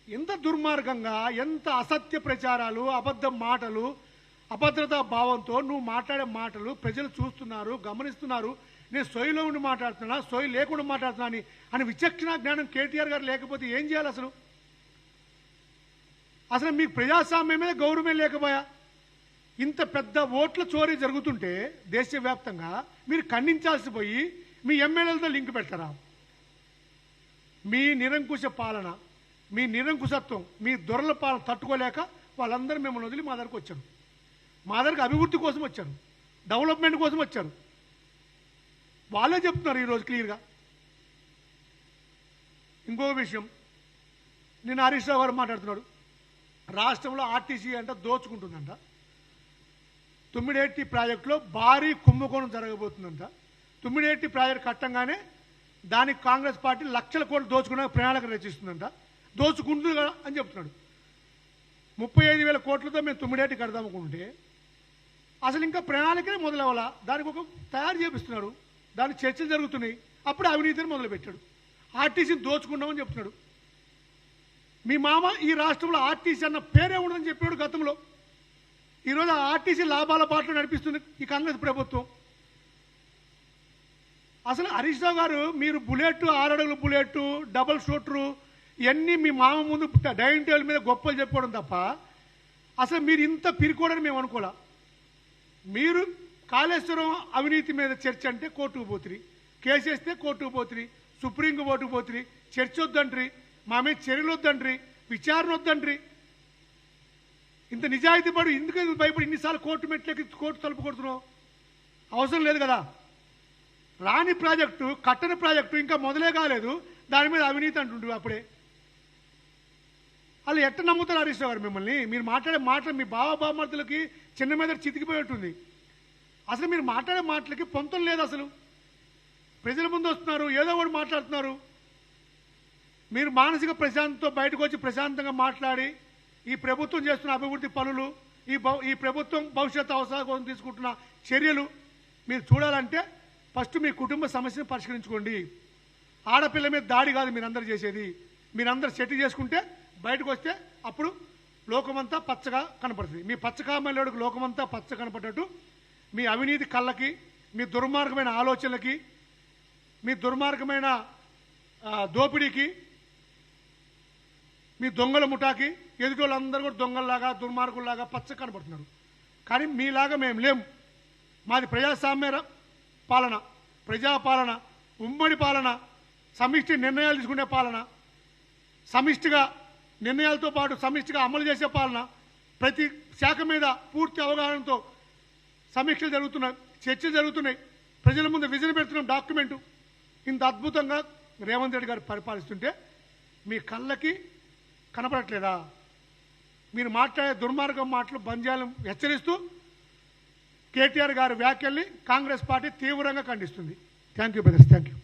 ఎంత దుర్మార్గంగా, ఎంత అసత్య ప్రచారాలు, అబద్ధ మాటలు, అభద్రతా భావంతో నువ్వు మాట్లాడే మాటలు ప్రజలు చూస్తున్నారు, గమనిస్తున్నారు. నేను సొయ్యిలో ఉండి మాట్లాడుతున్నా, సొయ్యి లేకుండా మాట్లాడుతున్నా అని విచక్షణ జ్ఞానం కేటీఆర్ గారు లేకపోతే ఏం చేయాలి? అసలు మీకు ప్రజాస్వామ్యం మీద గౌరవమే లేకపోయా? ఇంత పెద్ద ఓట్ల చోరీ జరుగుతుంటే దేశవ్యాప్తంగా మీరు ఖండించాల్సి పోయి మీ ఎమ్మెల్యేలతో లింక్ పెడతారా? మీ నిరంకుశ పాలన, మీ నిరంకుశత్వం, మీ దొరల పాలన తట్టుకోలేక వాళ్ళందరూ మిమ్మల్ని వదిలి మా దగ్గరకు వచ్చారు. మా దగ్గరకు అభివృద్ధి కోసం వచ్చారు, డెవలప్మెంట్ కోసం వచ్చారు. వాళ్ళే చెప్తున్నారు ఈరోజు క్లియర్గా. ఇంకో విషయం, నేను హరీష్ రావు గారు మాట్లాడుతున్నాడు, రాష్ట్రంలో ఆర్టీసీ అంట దోచుకుంటుందంట, తుమ్మిడేటి ప్రాజెక్టులో భారీ కుంభకోణం జరగబోతుందంట, తుమ్మిడేటి ప్రాజెక్టు కట్టంగానే దానికి కాంగ్రెస్ పార్టీ లక్షల కోట్లు దోచుకునే ప్రణాళిక రచిస్తుందంట, దోచుకుంటుంది కదా అని చెప్తున్నాడు. 35,000 కోట్లతో మేము తుమ్మిడేటి కడదామనుకుంటే అసలు ఇంకా ప్రణాళికనే మొదలవ్వాలా, దానికి ఒక తయారు చేపిస్తున్నారు, దాని చర్చలు జరుగుతున్నాయి. అప్పుడు అవినీతిని మొదలుపెట్టాడు, ఆర్టీసీని దోచుకున్నామని చెప్తున్నాడు. మీ మామ ఈ రాష్ట్రంలో ఆర్టీసీ అన్న పేరే ఉండదని చెప్పాడు గతంలో. ఈరోజు ఆ ఆర్టీసీ లాభాల బాటలో నడిపిస్తుంది ఈ కాంగ్రెస్ ప్రభుత్వం. అసలు హరీష్ రావు గారు, మీరు బుల్లెట్, 6 అడుగుల బుల్లెట్, డబుల్ షూటరు ఇవన్నీ మీ మామ ముందు డైనింగ్ టేబుల్ మీద గొప్పలు చెప్పుకోవడం తప్ప అసలు మీరు ఇంత పిరుకోవడని మేము అనుకోలే. మీరు కాళేశ్వరం అవినీతి మీద చర్చ అంటే కోర్టుకు పోతురి, కేసు వేస్తే కోర్టుకు పోతురి, సుప్రీం కోర్టుకు పోతురి, చర్చ వద్దండ్రి, మా మీద చర్యలు వద్దండ్రి, విచారణ వద్దండ్రి. ఇంత నిజాయితీ పడు ఎందుకు భయపడి ఇన్నిసార్లు కోర్టు మెట్లకి కోర్టు తలుపు కొడుతున్నావు? అవసరం లేదు కదా. రాని ప్రాజెక్టు, కట్టని ప్రాజెక్టు ఇంకా మొదలే కాలేదు, దాని మీద అవినీతి అంటుండ్రు. అప్పుడే వాళ్ళు ఎట్ట నమ్ముతారు హరీష్ రావు గారు మిమ్మల్ని? మీరు మాట్లాడే మాటలు మీ బావబామర్దులకి చిన్న మీద చితికిపోయి ఉంటుంది. అసలు మీరు మాట్లాడే మాటలకి పొంతం లేదు. అసలు ప్రజల ముందు వస్తున్నారు, ఏదో ఒకటి మాట్లాడుతున్నారు. మీరు మానసిక ప్రశాంతతో బయటకు వచ్చి ప్రశాంతంగా మాట్లాడి ఈ ప్రభుత్వం చేస్తున్న అభివృద్ధి పనులు, ఈ ప్రభుత్వం భవిష్యత్తు అవసరాల కోసం తీసుకుంటున్న చర్యలు మీరు చూడాలంటే ఫస్ట్ మీ కుటుంబ సమస్యను పరిష్కరించుకోండి. ఆడపిల్ల మీద దాడి కాదు మీరందరూ చేసేది. మీరందరూ సెట్ చేసుకుంటే బయటకు వస్తే అప్పుడు లోకమంతా పచ్చగా కనపడుతుంది. మీ పచ్చకామలోడికి లోకమంతా పచ్చ కనపడ్డట్టు మీ అవినీతి కళ్ళకి, మీ దుర్మార్గమైన ఆలోచనలకి, మీ దుర్మార్గమైన దోపిడీకి, మీ దొంగల ముఠాకి ఎదుటి వాళ్ళందరూ కూడా దొంగల్లాగా, దుర్మార్గుల్లాగా పచ్చ కనపడుతున్నారు. కానీ మీలాగా మేము లేము. మాది ప్రజాస్వామ్య పాలన, ప్రజాపాలన, ఉమ్మడి పాలన, సమిష్టి నిర్ణయాలు తీసుకునే పాలన, సమిష్టిగా నిర్ణయాలతో పాటు సమిష్టిగా అమలు చేసే పాలన, ప్రతి శాఖ మీద పూర్తి అవగాహనతో సమీక్షలు జరుగుతున్నాయి, చర్చలు జరుగుతున్నాయి, ప్రజల ముందు విజన్ పెడుతున్నాం డాక్యుమెంటు. ఇంత అద్భుతంగా రేవంత్ రెడ్డి గారు పరిపాలిస్తుంటే మీ కళ్ళకి కనపడట్లేదా? మీరు మాట్లాడే దుర్మార్గం మాటలు బంద్ చేయాలని హెచ్చరిస్తూ కేటీఆర్ గారి వ్యాఖ్యల్ని కాంగ్రెస్ పార్టీ తీవ్రంగా ఖండిస్తుంది. Thank you brothers, thank you.